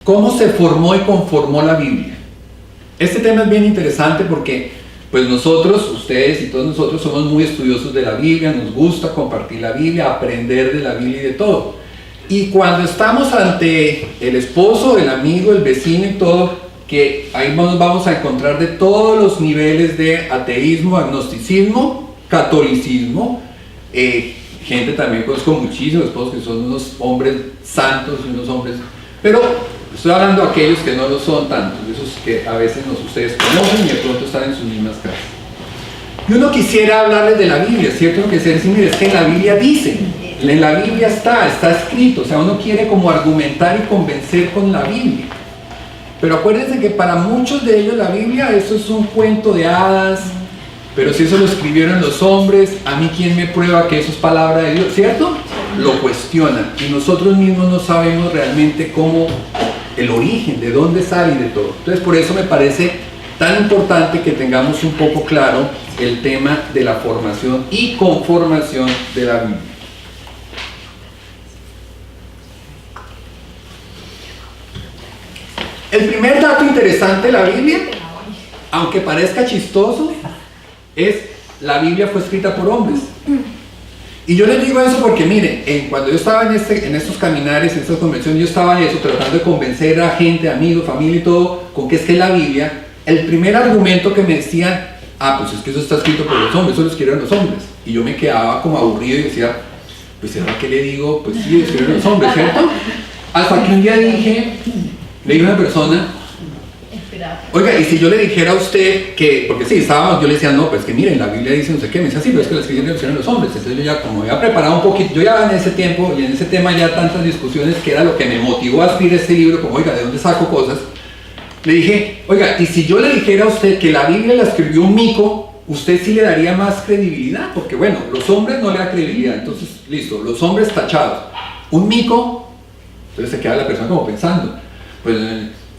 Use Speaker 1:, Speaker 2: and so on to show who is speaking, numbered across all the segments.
Speaker 1: ¿Cómo se formó y conformó la Biblia? Este tema es bien interesante porque pues nosotros, ustedes y todos nosotros somos muy estudiosos de la Biblia, nos gusta compartir la Biblia, aprender de la Biblia y de todo. Y cuando estamos ante el esposo, el amigo, el vecino y todo, que ahí nos vamos a encontrar de todos los niveles de ateísmo, agnosticismo, catolicismo, gente también conozco muchísimos esposos que son unos hombres santos y unos hombres, pero estoy hablando de aquellos que no lo son tantos, de esos que a veces ustedes conocen y de pronto están en sus mismas casas. Y uno quisiera hablarles de la Biblia, ¿cierto? Uno quisiera decir, mire, es que en la Biblia dice, en la Biblia está escrito, o sea, uno quiere como argumentar y convencer con la Biblia. Pero acuérdense que para muchos de ellos la Biblia, eso es un cuento de hadas, pero si eso lo escribieron los hombres, a mí quién me prueba que eso es palabra de Dios, ¿cierto? Lo cuestionan y nosotros mismos no sabemos realmente cómo, el origen, de dónde sale y de todo. Entonces por eso me parece tan importante que tengamos un poco claro el tema de la formación y conformación de la Biblia. El primer dato interesante de la Biblia, aunque parezca chistoso, es la Biblia fue escrita por hombres. Y yo les digo eso porque miren, cuando yo estaba en estos caminares, en estas convenciones, yo estaba en eso, tratando de convencer a gente, amigos, familia y todo, con que es que la Biblia, el primer argumento que me decían, pues es que eso está escrito por los hombres, eso lo escribieron los hombres. Y yo me quedaba como aburrido y decía, pues ¿será que le digo? Pues sí, lo escribieron los hombres, ¿cierto? Hasta que un día le dije a una persona, oiga, y si yo le dijera a usted que, porque sí, yo le decía, no, pues que miren, la Biblia dice no sé qué, me decía, sí, pero es que la escribieron los hombres. Entonces yo ya, como había preparado un poquito, yo ya en ese tiempo, y en ese tema ya tantas discusiones, que era lo que me motivó a escribir este libro, como, oiga, ¿de dónde saco cosas? Le dije, oiga, y si yo le dijera a usted que la Biblia la escribió un mico, usted sí le daría más credibilidad, porque bueno, los hombres no le da credibilidad, entonces, listo, los hombres tachados. Un mico, entonces se queda la persona como pensando, pues,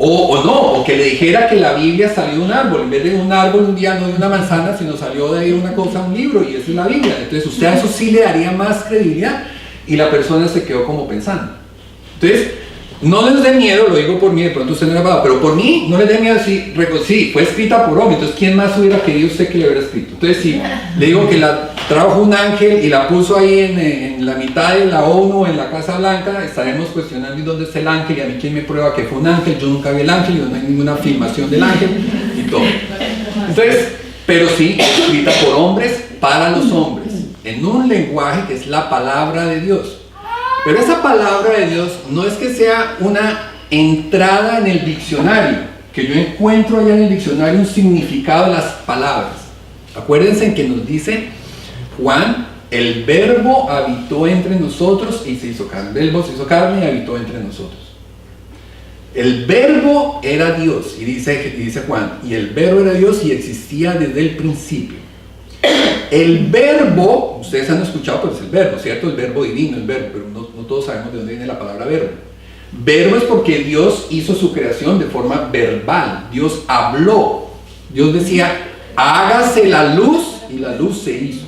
Speaker 1: o que le dijera que la Biblia salió de un árbol, en vez de un árbol un día no de una manzana, sino salió de una cosa, un libro, y esa es la Biblia. Entonces usted a eso sí le daría más credibilidad, y la persona se quedó como pensando. Entonces, no les dé miedo, lo digo por mí, de pronto usted no le ha pagado, pero por mí no les dé miedo decir, sí, fue escrita por hombre, entonces ¿quién más hubiera querido usted que le hubiera escrito? Entonces si le digo que la trajo un ángel y la puso ahí en la mitad de la ONU, en la Casa Blanca, estaremos cuestionando dónde está el ángel, y a mí quién me prueba que fue un ángel, yo nunca vi el ángel, y no hay ninguna filmación del ángel, y todo. Entonces, pero sí, escrita por hombres, para los hombres, en un lenguaje que es la palabra de Dios. Pero esa palabra de Dios no es que sea una entrada en el diccionario, que yo encuentro allá en el diccionario un significado de las palabras. Acuérdense en que nos dice Juan, el verbo habitó entre nosotros y se hizo carne. El verbo se hizo carne y habitó entre nosotros. El verbo era Dios, y dice Juan, y el verbo era Dios y existía desde el principio. El verbo, ustedes han escuchado, pues el verbo, ¿cierto? El verbo divino, el verbo, pero no todos sabemos de dónde viene la palabra verbo. Verbo es porque Dios hizo su creación de forma verbal. Dios habló. Dios decía, hágase la luz, y la luz se hizo.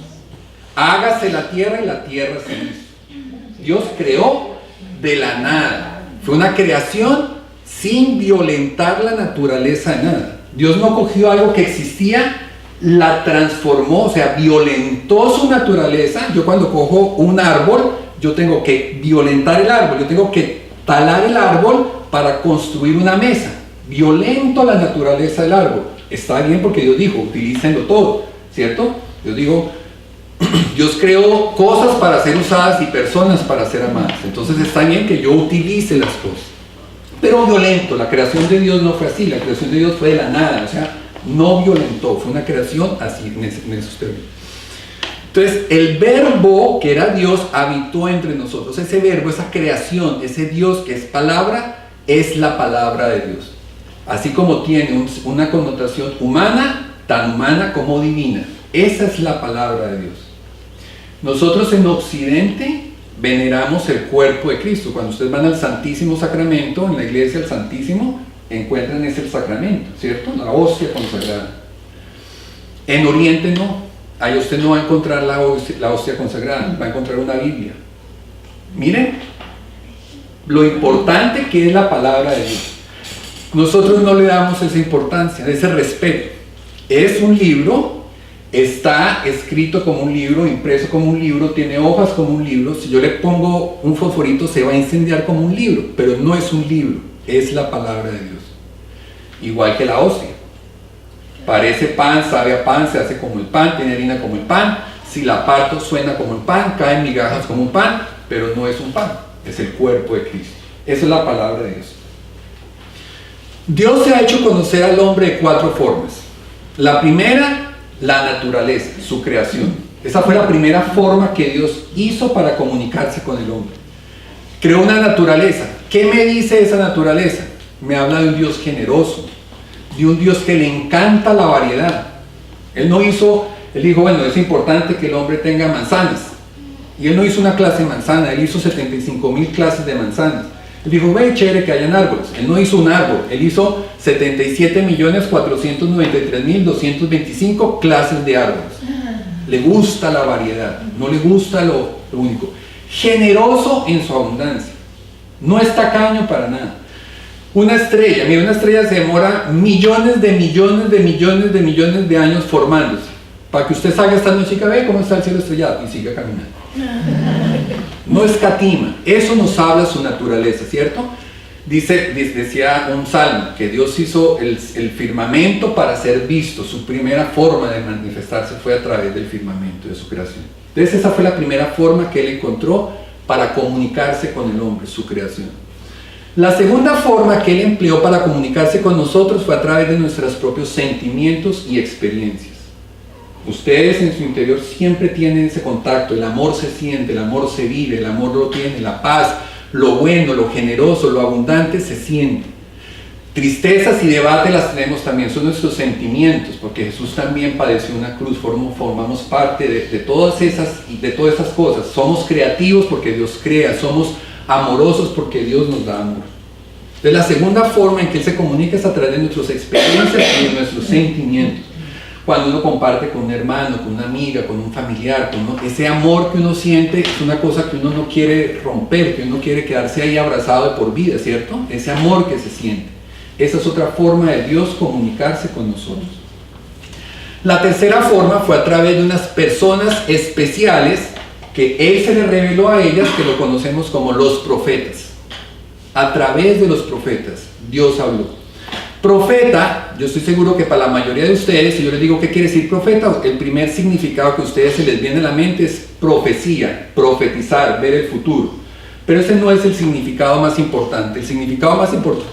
Speaker 1: Hágase la tierra, y la tierra se hizo. Dios creó de la nada. Fue una creación sin violentar la naturaleza de nada. Dios no cogió algo que existía, la transformó, o sea, violentó su naturaleza. Yo cuando cojo un árbol, yo tengo que violentar el árbol, yo tengo que talar el árbol para construir una mesa. Violento la naturaleza del árbol. Está bien porque Dios dijo, utilícenlo todo, ¿cierto? Dios creó cosas para ser usadas y personas para ser amadas. Entonces está bien que yo utilice las cosas. Pero violento, la creación de Dios no fue así, la creación de Dios fue de la nada, o sea, no violentó, fue una creación así, en esos términos. Entonces, el verbo, que era Dios, habitó entre nosotros. Ese verbo, esa creación, ese Dios que es palabra, es la palabra de Dios. Así como tiene una connotación humana, tan humana como divina. Esa es la palabra de Dios. Nosotros en Occidente veneramos el cuerpo de Cristo. Cuando ustedes van al Santísimo Sacramento, en la iglesia el Santísimo, encuentran ese sacramento, ¿cierto? La hostia consagrada. En Oriente no, ahí usted no va a encontrar la hostia consagrada, va a encontrar una Biblia. Miren, lo importante que es la palabra de Dios. Nosotros no le damos esa importancia, ese respeto. Es un libro, está escrito como un libro, impreso como un libro, tiene hojas como un libro. Si yo le pongo un fosforito se va a incendiar como un libro, pero no es un libro, es la palabra de Dios. Igual que la hostia. Parece pan, sabe a pan, se hace como el pan, tiene harina como el pan. Si la parto suena como el pan, caen migajas como un pan, pero no es un pan, es el cuerpo de Cristo. Esa es la palabra de Dios. Dios se ha hecho conocer al hombre de 4 formas. La primera, la naturaleza, su creación. Esa fue la primera forma que Dios hizo para comunicarse con el hombre. Creó una naturaleza. ¿Qué me dice esa naturaleza? Me habla de un Dios generoso, de un Dios que le encanta la variedad. Él dijo, bueno, es importante que el hombre tenga manzanas. Y él no hizo una clase de manzana, él hizo 75,000 clases de manzanas. Él dijo, ve, chévere que hayan árboles. Él no hizo un árbol, él hizo 77.493.225 clases de árboles. Le gusta la variedad, no le gusta lo único. Generoso en su abundancia. No es tacaño para nada. Una estrella, mira, una estrella se demora millones de años formándose. Para que usted salga esta noche y ve cómo está el cielo estrellado y siga caminando. No escatima. Eso nos habla su naturaleza, ¿cierto? Decía un salmo que Dios hizo el firmamento para ser visto. Su primera forma de manifestarse fue a través del firmamento de su creación. Entonces esa fue la primera forma que él encontró para comunicarse con el hombre, su creación. La segunda forma que él empleó para comunicarse con nosotros fue a través de nuestros propios sentimientos y experiencias. Ustedes en su interior siempre tienen ese contacto, el amor se siente, el amor se vive, el amor lo tiene, la paz, lo bueno, lo generoso, lo abundante se siente. Tristezas y debate las tenemos también, son nuestros sentimientos, porque Jesús también padeció una cruz, formamos parte de todas esas cosas. Somos creativos porque Dios crea, somos amorosos porque Dios nos da amor. Entonces la segunda forma en que Él se comunica es a través de nuestras experiencias y de nuestros sentimientos. Cuando uno comparte con un hermano, con una amiga, con un familiar, ese amor que uno siente es una cosa que uno no quiere romper, que uno quiere quedarse ahí abrazado de por vida, ¿cierto? Ese amor que se siente. Esa es otra forma de Dios comunicarse con nosotros. La tercera forma fue a través de unas personas especiales que Él se le reveló a ellas, que lo conocemos como los profetas. A través de los profetas, Dios habló. Profeta, yo estoy seguro que para la mayoría de ustedes, si yo les digo qué quiere decir profeta, el primer significado que a ustedes se les viene a la mente es profecía, profetizar, ver el futuro. Pero ese no es el significado más importante. El significado más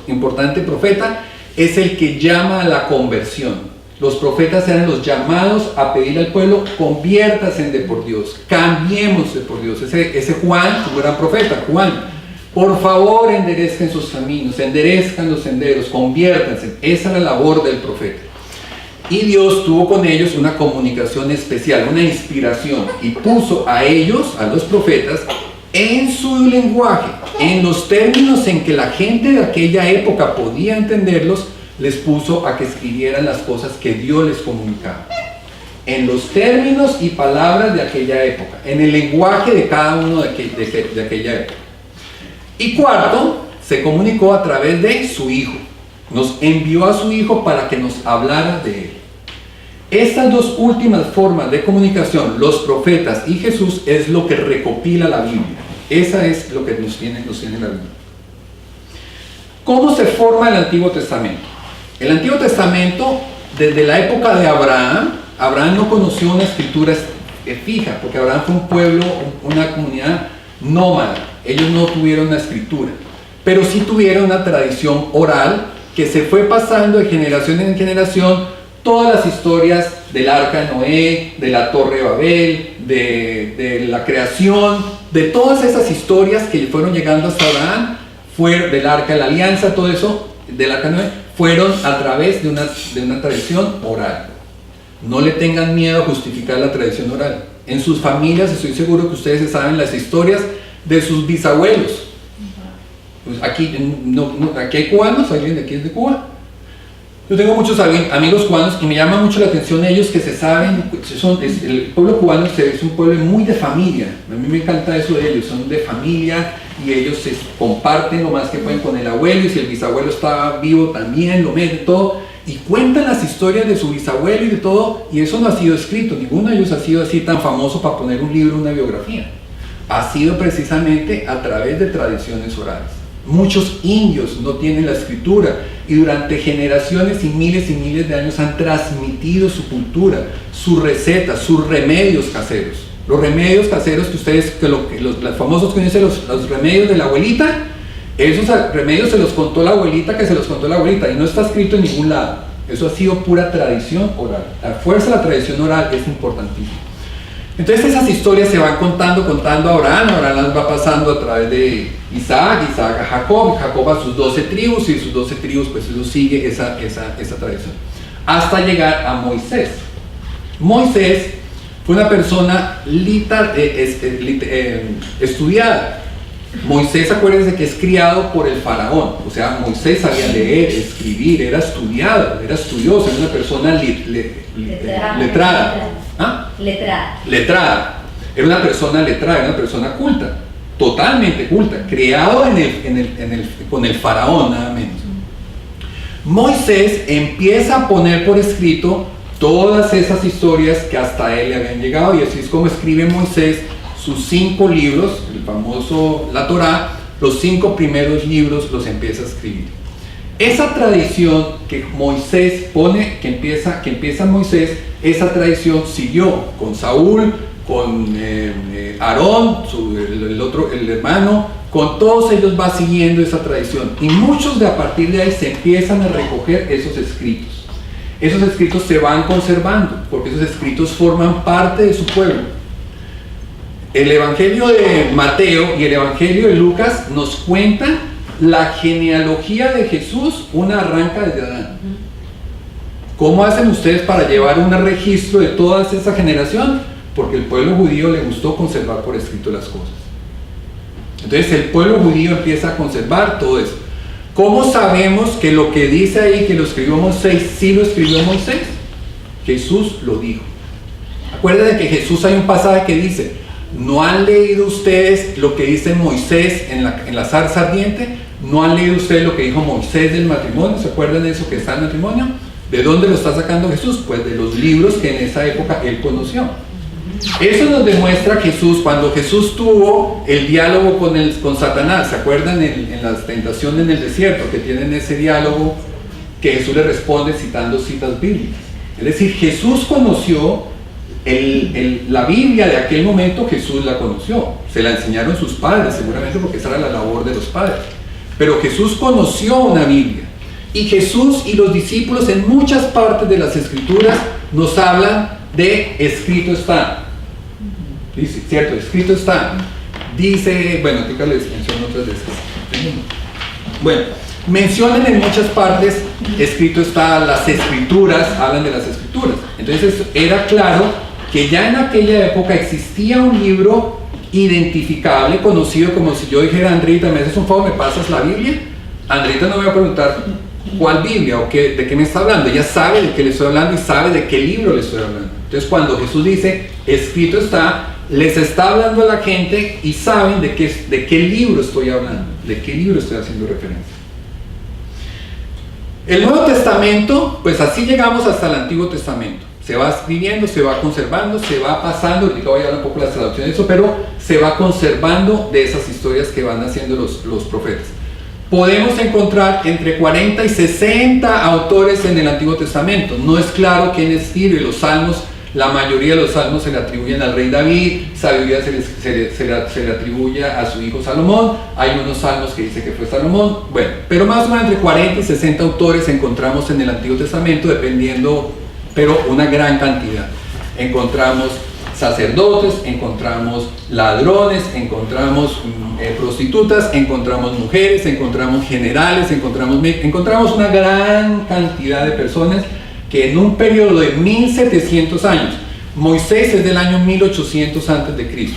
Speaker 1: importante de profeta es el que llama a la conversión. Los profetas eran los llamados a pedirle al pueblo, conviértase de por Dios, cambiemos de por Dios. Ese Juan, un gran profeta, Juan. Por favor, enderezcan sus caminos, enderezcan los senderos, conviértanse. Esa era la labor del profeta. Y Dios tuvo con ellos una comunicación especial, una inspiración, y puso a ellos, a los profetas, en su lenguaje, en los términos en que la gente de aquella época podía entenderlos, les puso a que escribieran las cosas que Dios les comunicaba. En los términos y palabras de aquella época, en el lenguaje de cada uno de aquella época. Y cuarto, se comunicó a través de su Hijo. Nos envió a su Hijo para que nos hablara de Él. Estas dos últimas formas de comunicación, los profetas y Jesús, es lo que recopila la Biblia. Esa es lo que nos tiene la Biblia. ¿Cómo se forma el Antiguo Testamento? El Antiguo Testamento, desde la época de Abraham no conoció una escritura fija, porque Abraham fue un pueblo, una comunidad nómada. Ellos no tuvieron una escritura, pero sí tuvieron una tradición oral que se fue pasando de generación en generación. Todas las historias del arca de Noé, de la torre de Babel, de la creación, de todas esas historias que fueron llegando hasta Abraham, fue del arca de la alianza, todo eso del arca de Noé, fueron a través de una tradición oral. No le tengan miedo a justificar la tradición oral. En sus familias estoy seguro que ustedes saben las historias de sus bisabuelos. Pues aquí hay cubanos, ¿alguien de aquí es de Cuba? Yo tengo muchos amigos cubanos y me llama mucho la atención ellos que se saben, el pueblo cubano es un pueblo muy de familia. A mí me encanta eso de ellos, son de familia y ellos se comparten lo más que pueden con el abuelo, y si el bisabuelo estaba vivo también lo meten todo y cuentan las historias de su bisabuelo y de todo, y eso no ha sido escrito, ninguno de ellos ha sido así tan famoso para poner un libro, una biografía. Ha sido precisamente a través de tradiciones orales. Muchos indios no tienen la escritura y durante generaciones y miles de años han transmitido su cultura, sus recetas, sus remedios caseros. Los remedios caseros que ustedes, los famosos que dicen los remedios de la abuelita, esos remedios se los contó la abuelita que se los contó la abuelita y no está escrito en ningún lado. Eso ha sido pura tradición oral. La fuerza de la tradición oral es importantísima. Entonces esas historias se van contando a Abraham las va pasando a través de Isaac a Jacob a sus 12 tribus, y sus 12 tribus pues eso sigue esa tradición. Hasta llegar a Moisés. Moisés fue una persona estudiada. Moisés, acuérdense que es criado por el faraón, o sea, Moisés sabía leer, escribir, era estudiado, era estudioso, era una persona letrada. ¿Ah? Letrada. Era una persona letrada, era una persona culta, totalmente culta, criado con el faraón, nada menos. Moisés empieza a poner por escrito todas esas historias que hasta él le habían llegado, y así es como escribe Moisés sus 5 libros, el famoso la Torá. Los 5 primeros libros los empieza a escribir. Esa tradición que Moisés pone, que empieza Moisés, esa tradición siguió con Saúl, con Aarón, el hermano, con todos ellos va siguiendo esa tradición, y muchos a partir de ahí se empiezan a recoger esos escritos. Esos escritos se van conservando, porque esos escritos forman parte de su pueblo. El Evangelio de Mateo y el Evangelio de Lucas nos cuentan la genealogía de Jesús, una arranca desde Adán. ¿Cómo hacen ustedes para llevar un registro de toda esa generación? Porque el pueblo judío le gustó conservar por escrito las cosas. Entonces el pueblo judío empieza a conservar todo eso. ¿Cómo sabemos que lo que dice ahí que lo escribió Moisés, sí lo escribió Moisés? Jesús lo dijo. Acuérdense que Jesús, hay un pasaje que dice: ¿no han leído ustedes lo que dice Moisés en la zarza ardiente? ¿No han leído ustedes lo que dijo Moisés del matrimonio? ¿Se acuerdan de eso que está en el matrimonio? ¿De dónde lo está sacando Jesús? Pues de los libros que en esa época él conoció. Eso nos demuestra Jesús, cuando Jesús tuvo el diálogo con Satanás. ¿Se acuerdan en la tentación en el desierto, que tienen ese diálogo que Jesús le responde citando citas bíblicas? Es decir, Jesús conoció la Biblia de aquel momento. Jesús la conoció, se la enseñaron sus padres seguramente, porque esa era la labor de los padres, pero Jesús conoció una Biblia, y Jesús y los discípulos en muchas partes de las escrituras nos hablan de escrito está. Dice, cierto, escrito está. Dice, bueno, acá les menciono otras veces. Bueno, mencionan en muchas partes escrito está, las escrituras, hablan de las escrituras. Entonces era claro que ya en aquella época existía un libro identificable, conocido como, si yo dijera: Andrita, ¿me haces un favor, me pasas la Biblia? Andrita no me va a preguntar cuál Biblia o de qué me está hablando. Ella sabe de qué le estoy hablando y sabe de qué libro le estoy hablando. Entonces cuando Jesús dice escrito está, les está hablando a la gente y saben de qué libro estoy hablando, de qué libro estoy haciendo referencia. El Nuevo Testamento, pues así llegamos hasta el Antiguo Testamento. Se va escribiendo, se va conservando, se va pasando. Ahorita voy a hablar un poco de las traducciones de eso, pero se va conservando de esas historias que van haciendo los profetas. Podemos encontrar entre 40 y 60 autores en el Antiguo Testamento. No es claro quién escribe los salmos. La mayoría de los salmos se le atribuyen al rey David, sabiduría se le atribuye a su hijo Salomón. Hay unos salmos que dice que fue Salomón. Bueno, pero más o menos entre 40 y 60 autores encontramos en el Antiguo Testamento, dependiendo, pero una gran cantidad. Encontramos sacerdotes, encontramos ladrones, encontramos prostitutas, encontramos mujeres, encontramos generales, encontramos una gran cantidad de personas que en un periodo de 1700 años, Moisés es del año 1800 a.C.,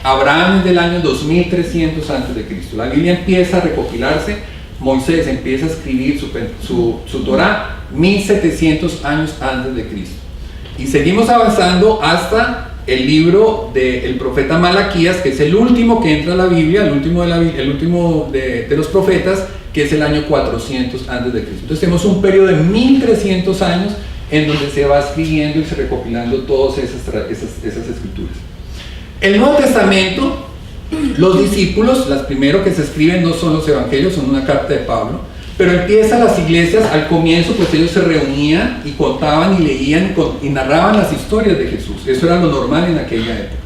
Speaker 1: Abraham es del año 2300 a.C., la Biblia empieza a recopilarse Moisés empieza a escribir su Torá 1700 años antes de Cristo. Y seguimos avanzando hasta el libro del profeta Malaquías, que es el último que entra a la Biblia, el último de los profetas, que es el año 400 antes de Cristo. Entonces tenemos un periodo de 1300 años en donde se va escribiendo y se recopilando todas esas escrituras. El Nuevo Testamento, los discípulos, las primero que se escriben no son los evangelios, son una carta de Pablo, pero empiezan las iglesias. Al comienzo pues ellos se reunían y contaban y leían y narraban las historias de Jesús. Eso era lo normal en aquella época.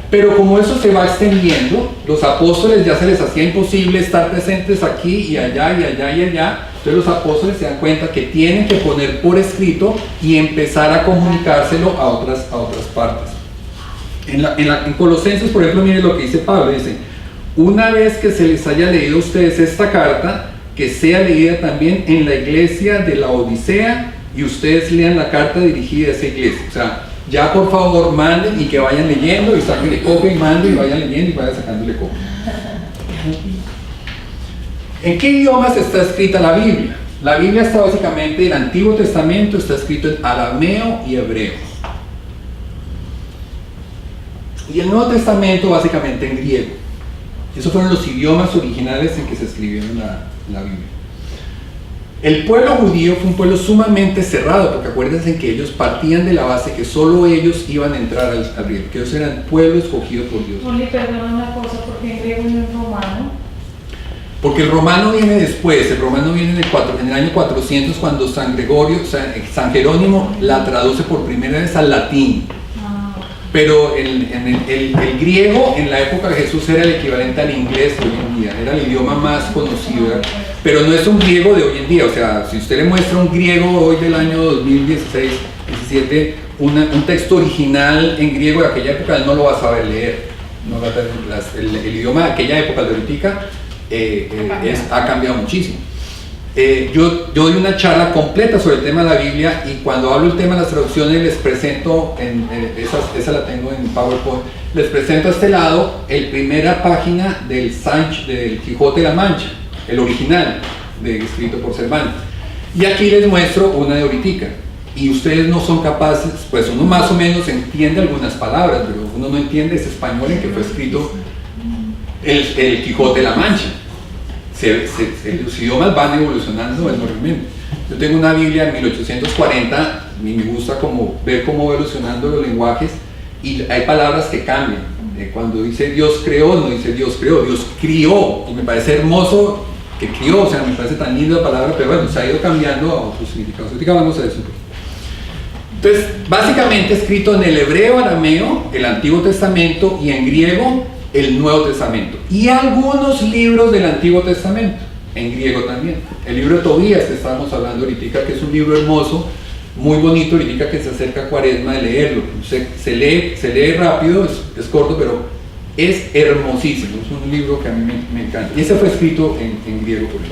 Speaker 1: Pero como eso se va extendiendo, los apóstoles ya se les hacía imposible estar presentes aquí y allá y allá y allá. Entonces los apóstoles se dan cuenta que tienen que poner por escrito y empezar a comunicárselo a otras partes. En Colosenses, por ejemplo, miren lo que dice Pablo, dice: una vez que se les haya leído a ustedes esta carta, que sea leída también en la iglesia de la Odisea, y ustedes lean la carta dirigida a esa iglesia. O sea, ya por favor manden y que vayan leyendo y sáquenle copia y manden y vayan leyendo y vayan sacándole copia. ¿En qué idiomas está escrita la Biblia? La Biblia está básicamente, el Antiguo Testamento está escrito en arameo y hebreo. Y el Nuevo Testamento básicamente en griego. Esos fueron los idiomas originales en que se escribieron la Biblia. El pueblo judío fue un pueblo sumamente cerrado, porque acuérdense que ellos partían de la base que solo ellos iban a entrar al griego, que ellos eran pueblo escogido por Dios.
Speaker 2: Oli, perdona una cosa, porque en griego y no en romano.
Speaker 1: Porque el romano viene después, el romano viene en el año 400, cuando San Jerónimo la traduce por primera vez al latín. Pero el griego en la época de Jesús era el equivalente al inglés de hoy en día, era el idioma más conocido, pero no es un griego de hoy en día. O sea, si usted le muestra un griego hoy del año 2016, 17, un texto original en griego de aquella época, él no lo va a saber leer. No va a tener el idioma de aquella época, de ahorita, ha cambiado muchísimo. Yo doy una charla completa sobre el tema de la Biblia, y cuando hablo del tema de las traducciones les presento, esa la tengo en PowerPoint, les presento a este lado la primera página del Quijote de la Mancha, el original, escrito por Cervantes, y aquí les muestro una de ahorita, y ustedes no son capaces, pues uno más o menos entiende algunas palabras, pero uno no entiende ese español en que fue escrito el Quijote de la Mancha. Los idiomas van evolucionando enormemente. Yo tengo una Biblia en 1840 y me gusta ver cómo evolucionando los lenguajes, y hay palabras que cambian. Cuando dice Dios creó, no dice Dios creó, Dios crió, y me parece hermoso que crió, o sea, me parece tan linda la palabra, pero bueno, se ha ido cambiando a otros significados. Ahorita hablamos de eso. Entonces, básicamente escrito en el hebreo, arameo, el Antiguo Testamento, y en griego, el Nuevo Testamento, y algunos libros del Antiguo Testamento en griego también. El libro de Tobías, que estábamos hablando ahorita, que es un libro hermoso, muy bonito, ahorita que se acerca a Cuaresma, de leerlo. Se lee rápido, es corto, pero es hermosísimo. Es un libro que a mí me encanta, y ese fue escrito en griego por él.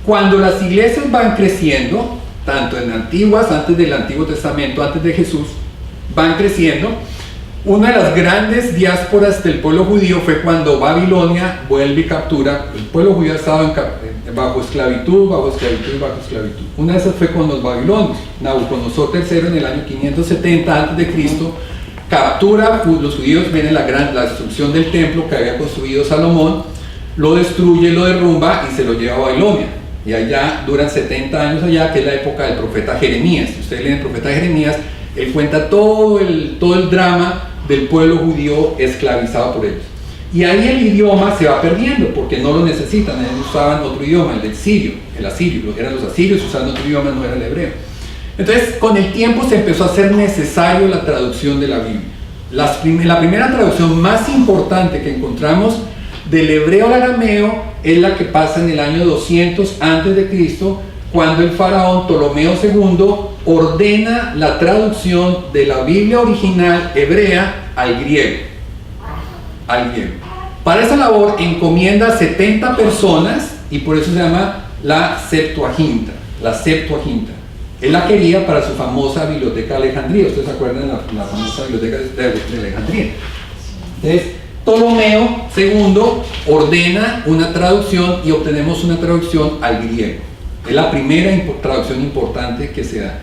Speaker 1: Cuando las iglesias van creciendo, tanto en antiguas, antes del Antiguo Testamento, antes de Jesús, van creciendo. Una de las grandes diásporas del pueblo judío fue cuando Babilonia vuelve y captura. El pueblo judío ha estado bajo esclavitud. Una de esas fue con los babilonios. Nabucodonosor III, en el año 570 a.C., captura los judíos. Viene la destrucción del templo que había construido Salomón, lo destruye, lo derrumba y se lo lleva a Babilonia. Y allá duran 70 años allá, que es la época del profeta Jeremías. Si ustedes leen el profeta Jeremías, él cuenta todo el drama del pueblo judío esclavizado por ellos. Y ahí el idioma se va perdiendo, porque no lo necesitan. Ellos usaban otro idioma, el del sirio, el asirio. Eran los asirios, usaban otro idioma, no era el hebreo. Entonces, con el tiempo se empezó a hacer necesario la traducción de la Biblia. La primera traducción más importante que encontramos del hebreo al arameo es la que pasa en el año 200 a.C., cuando el faraón Ptolomeo II ordena la traducción de la Biblia original hebrea al griego. Para esa labor encomienda 70 personas, y por eso se llama la Septuaginta. Él la quería para su famosa biblioteca de Alejandría. ¿Ustedes se acuerdan de la famosa biblioteca de Alejandría? Entonces, Ptolomeo II ordena una traducción y obtenemos una traducción al griego. Es la primera traducción importante que se da.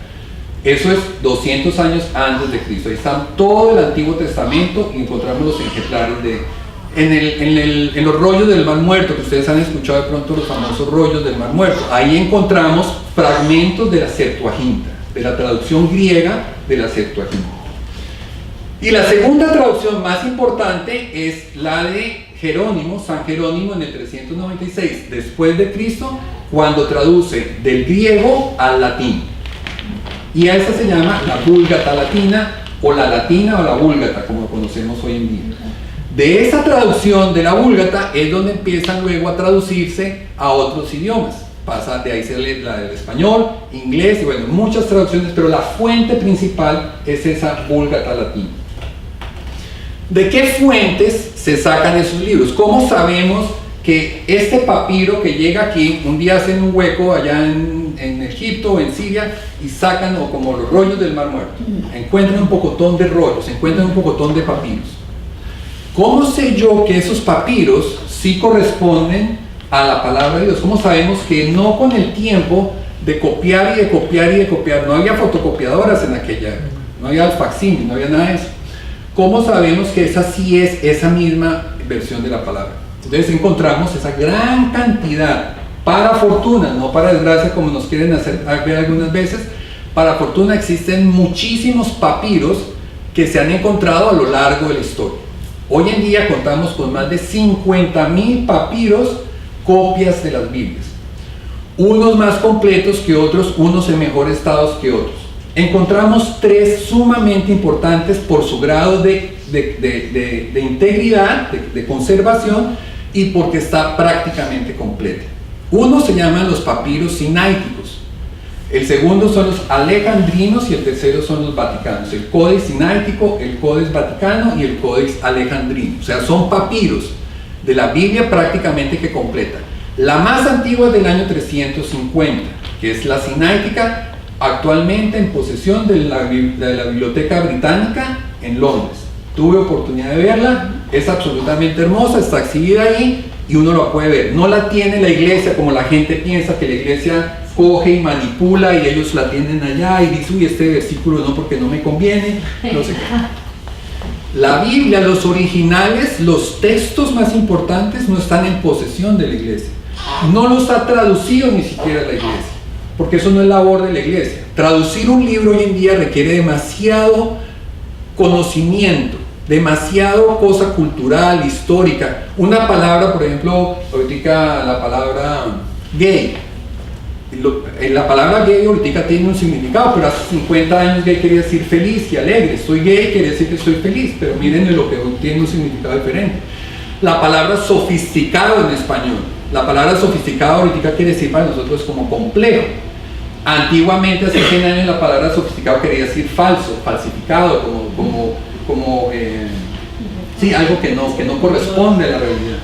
Speaker 1: Eso es 200 años antes de Cristo. Ahí está todo el Antiguo Testamento y encontramos los ejemplares en los rollos del Mar Muerto, que ustedes han escuchado de pronto los famosos rollos del Mar Muerto. Ahí encontramos fragmentos de la Septuaginta, de la traducción griega de la Septuaginta. Y la segunda traducción más importante es la de Jerónimo, San Jerónimo, en el 396 después de Cristo, cuando traduce del griego al latín. Y a esta se llama la Vulgata Latina, o la Latina o la Vulgata, como lo conocemos hoy en día. De esa traducción de la Vulgata es donde empiezan luego a traducirse a otros idiomas. Pasa de ahí la del español, inglés y bueno, muchas traducciones, pero la fuente principal es esa Vulgata Latina. ¿De qué fuentes se sacan esos libros? ¿Cómo sabemos que este papiro que llega aquí, un día hacen un hueco allá en Egipto o en Siria y sacan, o como los rollos del Mar Muerto, encuentran un pocotón de rollos, encuentran un pocotón de papiros? ¿Cómo sé yo que esos papiros sí corresponden a la palabra de Dios? ¿Cómo sabemos que no con el tiempo de copiar y de copiar y de copiar? No había fotocopiadoras en aquella época, no había facsímil, no había nada de eso. ¿Cómo sabemos que esa sí es esa misma versión de la palabra? Entonces encontramos esa gran cantidad, para fortuna, no para desgracia como nos quieren hacer ver algunas veces. Para fortuna existen muchísimos papiros que se han encontrado a lo largo de la historia. Hoy en día contamos con más de 50.000 papiros, copias de las Biblias. Unos más completos que otros, unos en mejor estado que otros. Encontramos tres sumamente importantes por su grado de integridad, de conservación y porque está prácticamente completa. Uno se llaman los papiros sinaíticos, el segundo son los alejandrinos y el tercero son los vaticanos. El Codex Sinaítico, el Codex Vaticano y el Codex Alejandrino. O sea, son papiros de la Biblia prácticamente que completa. La más antigua es del año 350, que es la Sinaítica, actualmente en posesión de la Biblioteca Británica en Londres. Tuve oportunidad de verla, es absolutamente hermosa, está exhibida ahí y uno la puede ver. No la tiene la iglesia como la gente piensa, que la iglesia coge y manipula y ellos la tienen allá y dice, uy, este versículo no porque no me conviene, no sé qué. La Biblia, los originales, los textos más importantes no están en posesión de la iglesia. No los ha traducido ni siquiera la iglesia, porque eso no es labor de la iglesia. Traducir un libro hoy en día requiere demasiado conocimiento, demasiado cosa cultural, histórica. Una palabra, por ejemplo, ahorita la palabra gay. La palabra gay ahorita tiene un significado, pero hace 50 años gay quería decir feliz y alegre. Soy gay quiere decir que soy feliz, pero miren lo que hoy tiene un significado diferente. La palabra sofisticado en español. La palabra sofisticado ahorita quiere decir para nosotros como complejo. Antiguamente, hace 100 años, la palabra sofisticado quería decir falso, falsificado, sí, algo que no corresponde a la realidad.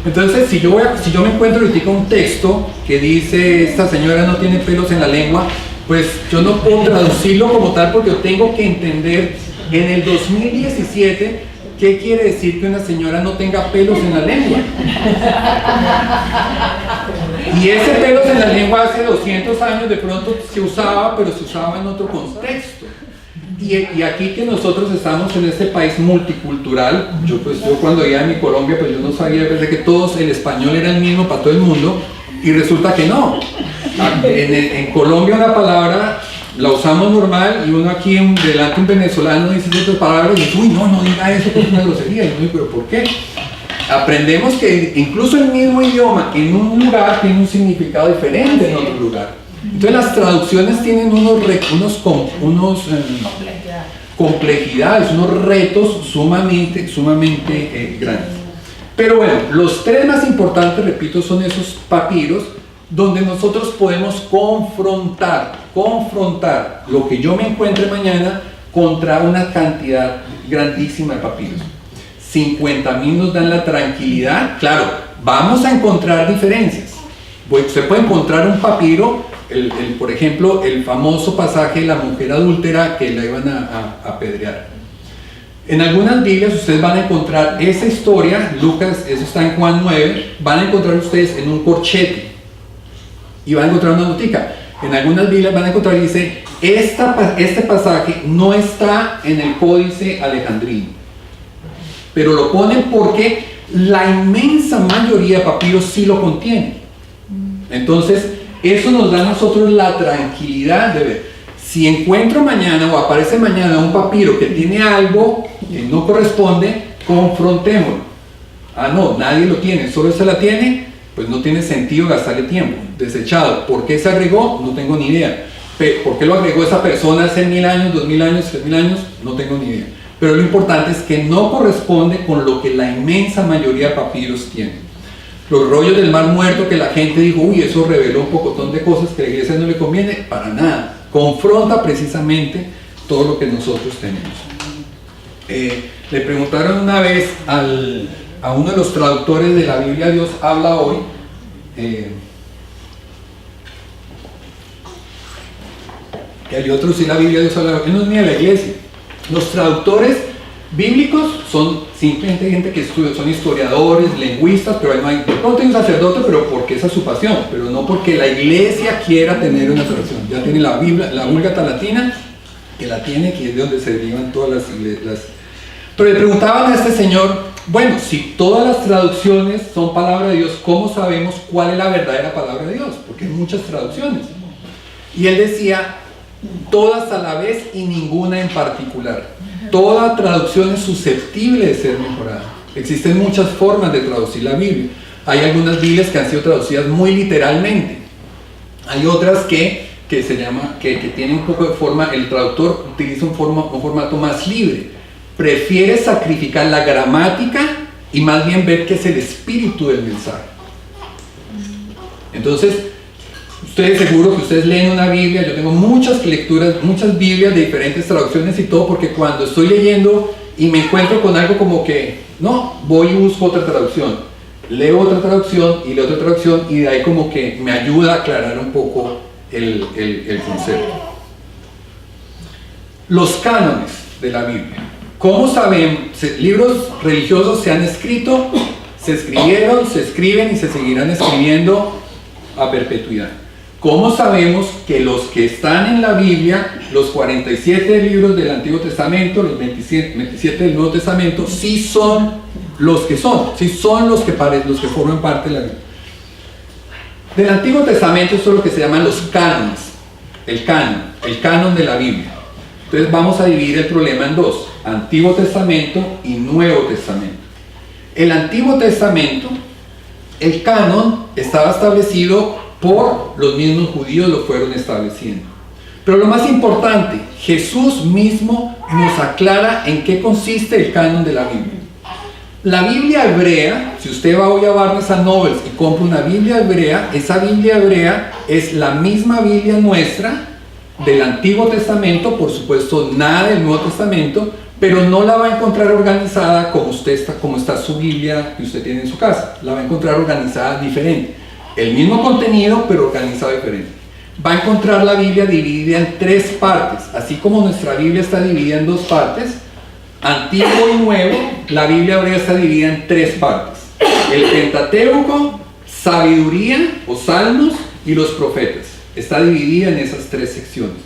Speaker 1: Entonces, si yo me encuentro ahorita un texto que dice esta señora no tiene pelos en la lengua, pues yo no puedo traducirlo como tal porque yo tengo que entender en el 2017 qué quiere decir que una señora no tenga pelos en la lengua. Y ese pelos en la lengua hace 200 años de pronto se usaba, pero se usaba en otro contexto. Y aquí que nosotros estamos en este país multicultural, yo cuando iba a mi Colombia, pues yo no sabía, pensé que todos el español era el mismo para todo el mundo, y resulta que no. En Colombia una palabra la usamos normal, y uno aquí delante un venezolano dice otras palabras y dice, uy, no diga eso, que es una grosería. Y yo digo, ¿pero por qué? Aprendemos que incluso el mismo idioma en un lugar tiene un significado diferente en otro lugar. Entonces las traducciones tienen complejidades, unos retos sumamente grandes. Pero bueno, los tres más importantes, repito, son esos papiros donde nosotros podemos confrontar lo que yo me encuentre mañana contra una cantidad grandísima de papiros. 50.000 nos dan la tranquilidad. Claro, vamos a encontrar diferencias. Usted puede encontrar un papiro, por ejemplo, el famoso pasaje de la mujer adúltera que la iban a apedrear. En algunas Biblias ustedes van a encontrar esa historia, Lucas, eso está en Juan 9, van a encontrar ustedes en un corchete y van a encontrar una notica. En algunas Biblias van a encontrar, dice, este pasaje no está en el Códice Alejandrino, pero lo ponen porque la inmensa mayoría de papiros sí lo contienen. Entonces, eso nos da a nosotros la tranquilidad de ver. Si encuentro mañana o aparece mañana un papiro que tiene algo que no corresponde, confrontémoslo. Ah, no, nadie lo tiene, solo se la tiene, pues no tiene sentido gastarle tiempo. Desechado. ¿Por qué se agregó? No tengo ni idea. ¿Por qué lo agregó esa persona hace 1000 años, 2000 años, 3000 años? No tengo ni idea. Pero lo importante es que no corresponde con lo que la inmensa mayoría de papiros tienen. Los rollos del Mar Muerto que la gente dijo, uy, eso reveló un pocotón de cosas que a la iglesia no le conviene, para nada. Confronta precisamente todo lo que nosotros tenemos. Le preguntaron una vez a uno de los traductores de la Biblia Dios habla hoy, que hay otros sí la Biblia Dios habla hoy, él no es ni de la iglesia. Los traductores bíblicos son simplemente gente que estudia, son historiadores, lingüistas, pero no hay, de pronto hay un sacerdote, pero porque esa es su pasión, pero no porque la iglesia quiera tener una traducción. Ya tiene la Biblia, la Vulgata Latina, que la tiene, que es de donde se derivan todas las iglesias. Pero le preguntaban a este señor, bueno, si todas las traducciones son palabra de Dios, ¿cómo sabemos cuál es la verdadera palabra de Dios? Porque hay muchas traducciones. Y él decía, todas a la vez y ninguna en particular. Toda traducción es susceptible de ser mejorada. Existen muchas formas de traducir la Biblia. Hay algunas Biblias que han sido traducidas muy literalmente. Hay otras que tienen un poco de forma, el traductor utiliza un formato más libre. Prefiere sacrificar la gramática y más bien ver qué es el espíritu del mensaje. Entonces, ustedes seguro que ustedes leen una Biblia, yo tengo muchas lecturas, muchas Biblias de diferentes traducciones y todo, porque cuando estoy leyendo y me encuentro con algo como que, no, voy y busco otra traducción, leo otra traducción y leo otra traducción y de ahí como que me ayuda a aclarar un poco el concepto. Los cánones de la Biblia. ¿Cómo sabemos? Libros religiosos se han escrito, se escribieron, se escriben y se seguirán escribiendo a perpetuidad. ¿Cómo sabemos que los que están en la Biblia, los 47 libros del Antiguo Testamento, los 27 del Nuevo Testamento, sí son los que son, sí son los que forman parte de la Biblia? Del Antiguo Testamento esto es lo que se llaman los cánones, el canon de la Biblia. Entonces vamos a dividir el problema en dos, Antiguo Testamento y Nuevo Testamento. El Antiguo Testamento, el canon estaba establecido por los mismos judíos, lo fueron estableciendo. Pero lo más importante, Jesús mismo nos aclara en qué consiste el canon de la Biblia. La Biblia hebrea, si usted va hoy a Barnes & Nobles y compra una Biblia hebrea, esa Biblia hebrea es la misma Biblia nuestra del Antiguo Testamento, por supuesto nada del Nuevo Testamento, pero no la va a encontrar organizada como está su Biblia que usted tiene en su casa. La va a encontrar organizada diferente. El mismo contenido, pero organizado diferente. Va a encontrar la Biblia dividida en 3 partes. Así como nuestra Biblia está dividida en 2 partes, Antiguo y Nuevo, la Biblia hebrea está dividida en 3 partes. El Pentateuco, Sabiduría o Salmos y los Profetas. Está dividida en esas 3 secciones.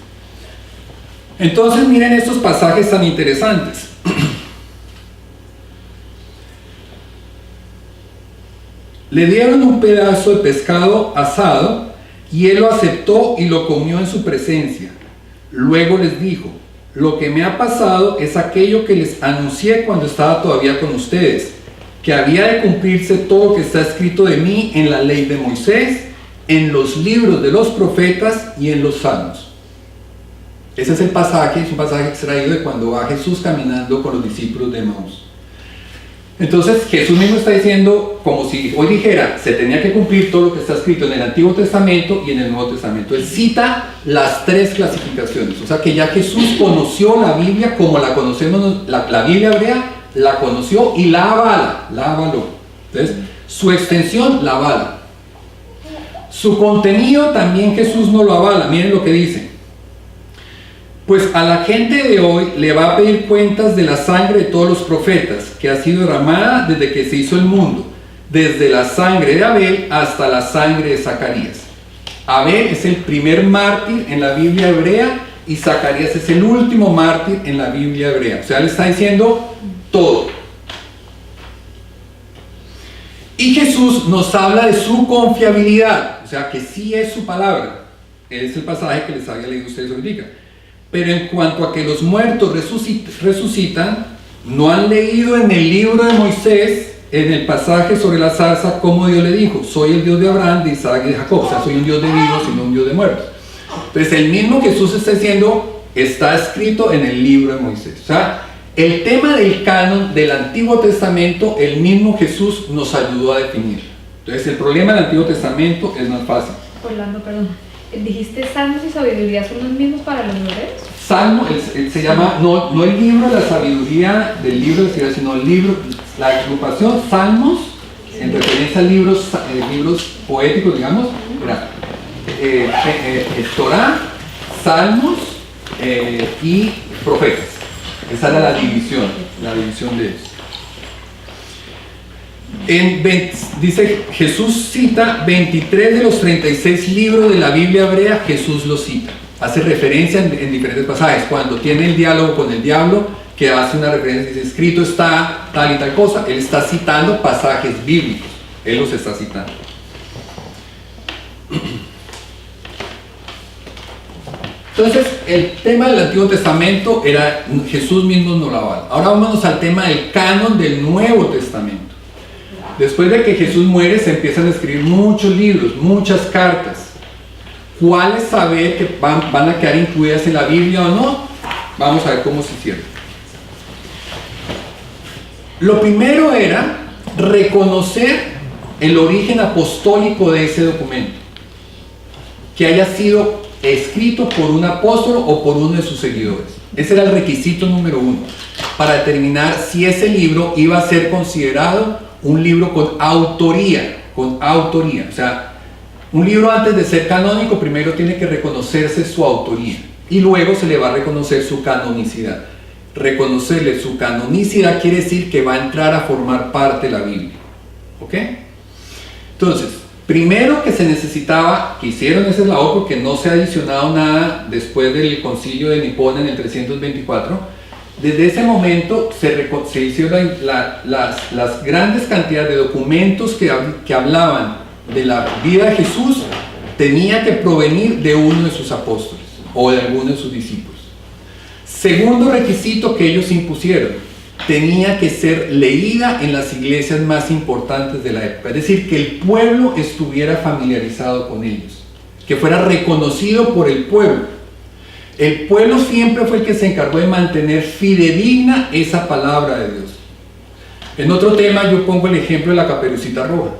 Speaker 1: Entonces miren estos pasajes tan interesantes. Le dieron un pedazo de pescado asado y él lo aceptó y lo comió en su presencia. Luego les dijo, lo que me ha pasado es aquello que les anuncié cuando estaba todavía con ustedes, que había de cumplirse todo lo que está escrito de mí en la ley de Moisés, en los libros de los profetas y en los salmos. Ese es el pasaje, es un pasaje extraído de cuando va Jesús caminando con los discípulos de Emaús. Entonces Jesús mismo está diciendo, como si hoy dijera, se tenía que cumplir todo lo que está escrito en el Antiguo Testamento y en el Nuevo Testamento. Él cita las 3 clasificaciones, o sea que ya Jesús conoció la Biblia como la conocemos, la Biblia hebrea la conoció y la avaló. Entonces, su extensión la avala. Su contenido también Jesús no lo avala. Miren lo que dice. Pues a la gente de hoy le va a pedir cuentas de la sangre de todos los profetas, que ha sido derramada desde que se hizo el mundo, desde la sangre de Abel hasta la sangre de Zacarías. Abel es el primer mártir en la Biblia hebrea y Zacarías es el último mártir en la Biblia hebrea. O sea, le está diciendo todo. Y Jesús nos habla de su confiabilidad, o sea, que sí es su palabra. Es el pasaje que les había leído a ustedes ahorita. Pero en cuanto a que los muertos resucitan, no han leído en el libro de Moisés, en el pasaje sobre la zarza, como Dios le dijo: soy el Dios de Abraham, de Isaac y de Jacob. O sea, soy un Dios de vivos y no un Dios de muertos. Entonces el mismo Jesús está diciendo, está escrito en el libro de Moisés. O sea, el tema del canon del Antiguo Testamento, el mismo Jesús nos ayudó a definir. Entonces el problema del Antiguo Testamento es más fácil.
Speaker 3: Orlando, perdón. ¿Dijiste salmos y sabiduría son los mismos para los hebreos?
Speaker 1: Salmo, se llama, no el libro de la sabiduría del libro de sabiduría, sino el libro, la agrupación Salmos, en referencia a libros poéticos, digamos, era Torá, Salmos y Profetas. Esa era la división de eso. Dice, Jesús cita 23 de los 36 libros de la Biblia hebrea. Jesús los cita, hace referencia en diferentes pasajes. Cuando tiene el diálogo con el diablo, que hace una referencia, dice, escrito está tal y tal cosa, él está citando pasajes bíblicos, él los está citando. Entonces, el tema del Antiguo Testamento era, Jesús mismo nos lo avala. Ahora vámonos al tema del canon del Nuevo Testamento. Después de que Jesús muere, se empiezan a escribir muchos libros, muchas cartas. ¿Cuáles saber que van a quedar incluidas en la Biblia o no? Vamos a ver cómo se hicieron. Lo primero era reconocer el origen apostólico de ese documento, que haya sido escrito por un apóstol o por uno de sus seguidores. Ese era el requisito número uno, para determinar si ese libro iba a ser considerado un libro con autoría. O sea, un libro antes de ser canónico primero tiene que reconocerse su autoría y luego se le va a reconocer su canonicidad. Reconocerle su canonicidad quiere decir que va a entrar a formar parte de la Biblia. ¿Ok? Entonces, primero que se necesitaba, que hicieron esa labor porque no se ha adicionado nada después del concilio de Nipona en el 324. Desde ese momento se hicieron las grandes cantidades de documentos que hablaban de la vida de Jesús, tenía que provenir de uno de sus apóstoles o de alguno de sus discípulos. Segundo requisito que ellos impusieron, tenía que ser leída en las iglesias más importantes de la época, es decir, que el pueblo estuviera familiarizado con ellos, que fuera reconocido por el pueblo. El pueblo siempre fue el que se encargó de mantener fidedigna esa palabra de Dios. En otro tema yo pongo el ejemplo de la Caperucita Roja.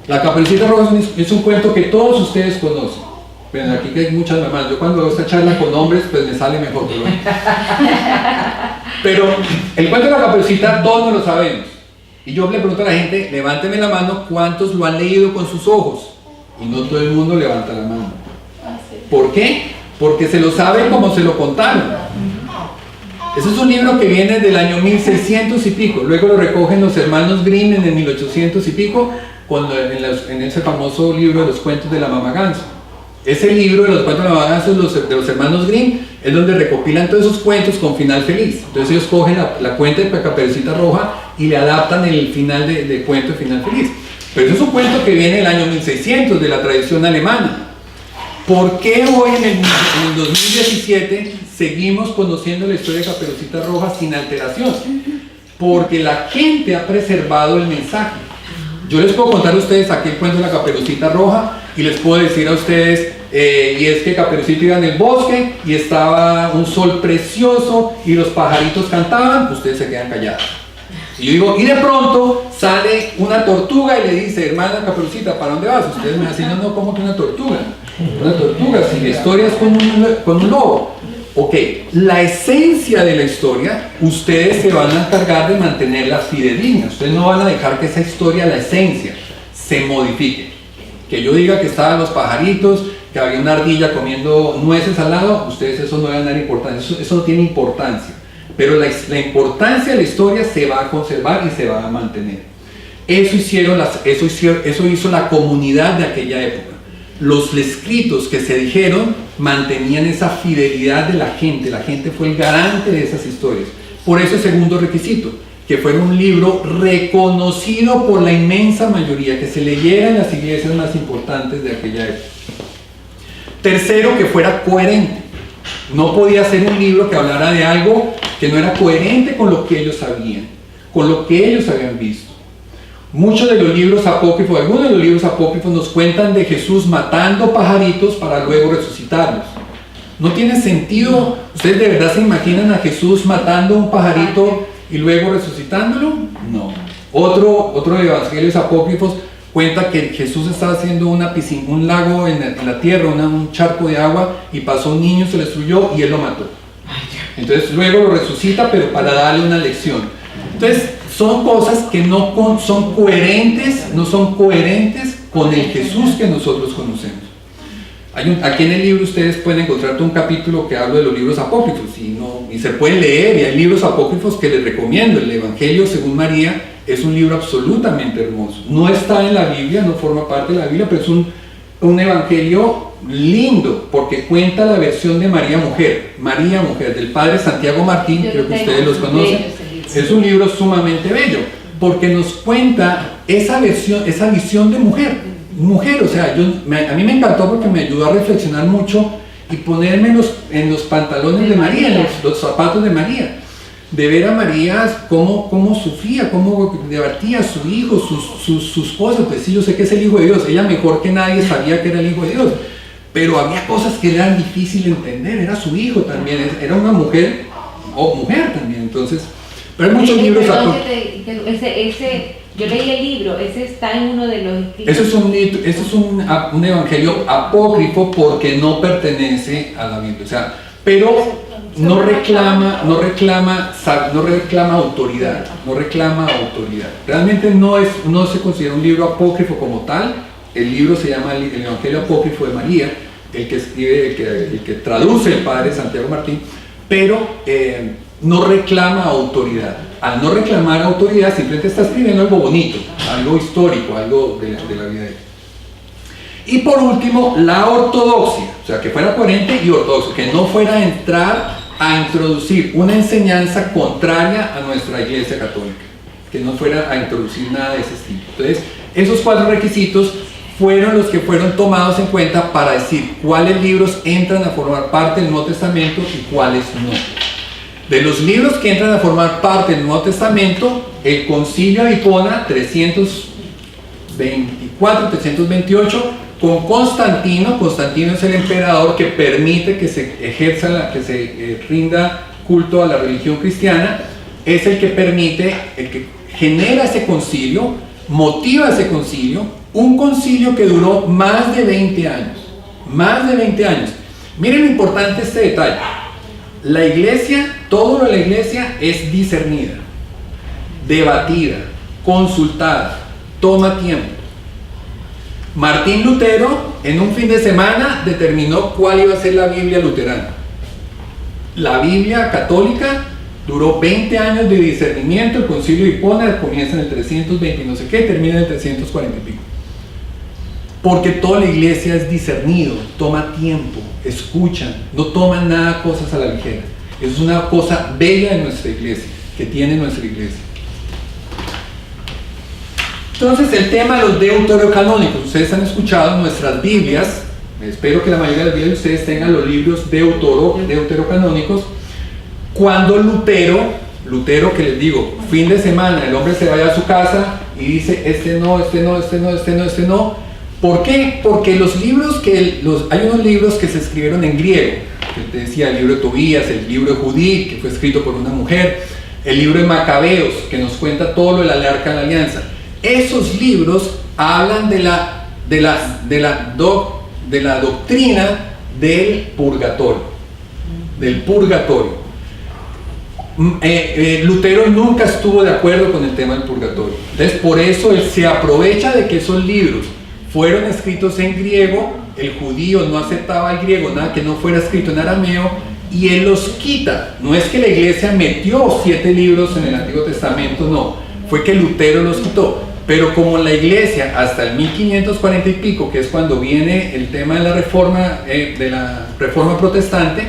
Speaker 1: La Caperucita Roja es un cuento que todos ustedes conocen. Bueno, aquí que hay muchas mamás. Yo cuando veo esta charla con hombres, pues me sale mejor. Pero el cuento de la Caperucita todos no lo sabemos. Y yo le pregunto a la gente, levánteme la mano, ¿cuántos lo han leído con sus ojos? Y no todo el mundo levanta la mano. ¿Por qué? Porque se lo sabe como se lo contaron. Ese es un libro que viene del año 1600 y pico. Luego lo recogen los hermanos Grimm en el 1800 y pico, en ese famoso libro de los cuentos de la Mamá Ganso. Ese libro de los cuentos de la Mamá Ganso de los hermanos Grimm es donde recopilan todos esos cuentos con final feliz. Entonces ellos cogen la cuenta de Caperucita Roja y le adaptan el final de cuento de final feliz. Pero eso es un cuento que viene del año 1600 de la tradición alemana. ¿Por qué hoy en el 2017 seguimos conociendo la historia de Caperucita Roja sin alteración? Porque la gente ha preservado el mensaje. Yo les puedo contar a ustedes aquel cuento de la Caperucita Roja y les puedo decir a ustedes, y es que Caperucita iba en el bosque y estaba un sol precioso y los pajaritos cantaban, ustedes se quedan callados. Y yo digo, y de pronto sale una tortuga y le dice, hermana Caperucita, ¿para dónde vas? Ustedes me dicen, no, ¿cómo que una tortuga? Una tortuga, si la historia es con un lobo. Ok, la esencia de la historia, ustedes se van a encargar de mantenerla fidedigna. Ustedes no van a dejar que esa historia, la esencia, se modifique. Que yo diga que estaban los pajaritos, que había una ardilla comiendo nueces al lado, ustedes eso no le van a dar importancia, eso no tiene importancia. Pero la importancia de la historia se va a conservar y se va a mantener. Eso hizo la comunidad de aquella época. Los escritos que se dijeron mantenían esa fidelidad de la gente fue el garante de esas historias. Por eso el segundo requisito, que fuera un libro reconocido por la inmensa mayoría, que se leyera en las iglesias más importantes de aquella época. Tercero, que fuera coherente. No podía ser un libro que hablara de algo que no era coherente con lo que ellos sabían, con lo que ellos habían visto. Muchos de los libros apócrifos, algunos de los libros apócrifos nos cuentan de Jesús matando pajaritos para luego resucitarlos. No tiene sentido. ¿Ustedes de verdad se imaginan a Jesús matando un pajarito y luego resucitándolo? No. Otro de los evangelios apócrifos cuenta que Jesús estaba haciendo un lago en la tierra, un charco de agua, y pasó un niño, se le destruyó y él lo mató. Entonces luego lo resucita, pero para darle una lección. Entonces son cosas que no son coherentes con el Jesús que nosotros conocemos. Aquí en el libro ustedes pueden encontrar un capítulo que habla de los libros apócrifos y se pueden leer, y hay libros apócrifos que les recomiendo. El Evangelio según María es un libro absolutamente hermoso. No está en la Biblia, no forma parte de la Biblia, pero es un evangelio lindo porque cuenta la versión de María Mujer, del padre Santiago Martín, creo que ustedes los conocen. Es un libro sumamente bello porque nos cuenta esa visión de mujer. O sea, a mí me encantó porque me ayudó a reflexionar mucho y ponerme en los pantalones de María, en los zapatos de María. De ver a María cómo sufría, cómo debatía a su hijo, sus cosas. Pues sí, yo sé que es el Hijo de Dios, ella mejor que nadie sabía que era el Hijo de Dios, pero había cosas que eran difíciles de entender. Era su hijo también, era una mujer también. Entonces, pero hay muchos libros.
Speaker 4: Yo leí el libro, ese está en uno de los escritos.
Speaker 1: Eso es un evangelio apócrifo porque no pertenece a la Biblia, o sea, pero no reclama autoridad, Realmente no se considera un libro apócrifo como tal. El libro se llama el Evangelio Apócrifo de María, el que escribe, el que traduce el padre Santiago Martín, pero no reclama autoridad. Al no reclamar autoridad, simplemente está escribiendo algo bonito, algo histórico, algo de la vida de él. Y por último, la ortodoxia, o sea, que fuera coherente y ortodoxo, que no fuera a entrar a introducir una enseñanza contraria a nuestra Iglesia Católica, que no fuera a introducir nada de ese estilo. Entonces, esos 4 requisitos fueron los que fueron tomados en cuenta para decir cuáles libros entran a formar parte del Nuevo Testamento y cuáles no. De los libros que entran a formar parte del Nuevo Testamento, el Concilio de Hipona, 324-328, con Constantino es el emperador que permite que se rinda culto a la religión cristiana, es el que genera ese concilio, motiva ese concilio, un concilio que duró más de 20 años. Miren lo importante este detalle. La iglesia, todo lo de la iglesia es discernida, debatida, consultada, toma tiempo. Martín Lutero en un fin de semana determinó cuál iba a ser la Biblia luterana. La Biblia católica duró 20 años de discernimiento. El Concilio de Hipona comienza en el 320 y no sé qué, termina en el 340 y pico. Porque toda la iglesia es discernido, toma tiempo, escuchan, no toman nada cosas a la ligera. Es una cosa bella de nuestra iglesia, que tiene nuestra iglesia. Entonces, el tema de los deuterocanónicos. Ustedes han escuchado en nuestras Biblias, espero que la mayoría de las Biblias de ustedes tengan los libros deuterocanónicos. Cuando Lutero, que les digo, fin de semana, el hombre se vaya a su casa y dice, este no. ¿Por qué? Porque hay unos libros que se escribieron en griego, que te decía el libro de Tobías, el libro de Judith, que fue escrito por una mujer, el libro de Macabeos, que nos cuenta todo lo del Arca de la Alianza. Esos libros hablan de la doctrina del purgatorio. Lutero nunca estuvo de acuerdo con el tema del purgatorio. Entonces, por eso él se aprovecha de que esos libros fueron escritos en griego el judío no aceptaba el griego, nada que no fuera escrito en arameo, y él los quita. No es que la iglesia metió 7 libros en el Antiguo Testamento, no, fue que Lutero los quitó. Pero como la iglesia hasta el 1540 y pico, que es cuando viene el tema de la reforma protestante,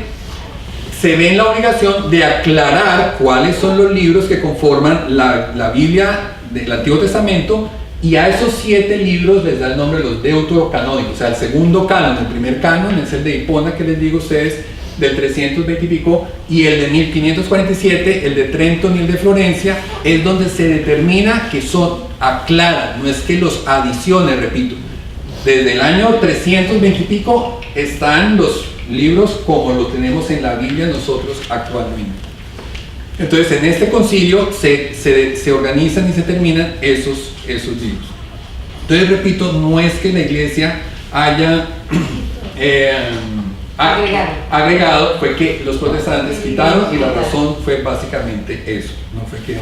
Speaker 1: se ve en la obligación de aclarar cuáles son los libros que conforman la Biblia del Antiguo Testamento, y a esos 7 libros les da el nombre de los deuterocanónicos. O sea, el segundo canon. El primer canon es el de Hipona, que les digo a ustedes, del 320 y pico, y el de 1547, el de Trenton y el de Florencia, es donde se determina que son, aclaran, no es que los adicione, repito. Desde el año 320 y pico están los libros como lo tenemos en la Biblia nosotros actualmente. Entonces, en este concilio se organizan y se terminan esos libros. Entonces, repito, no es que la iglesia haya agregado, fue que los protestantes quitaron, y la razón fue básicamente eso, no fue que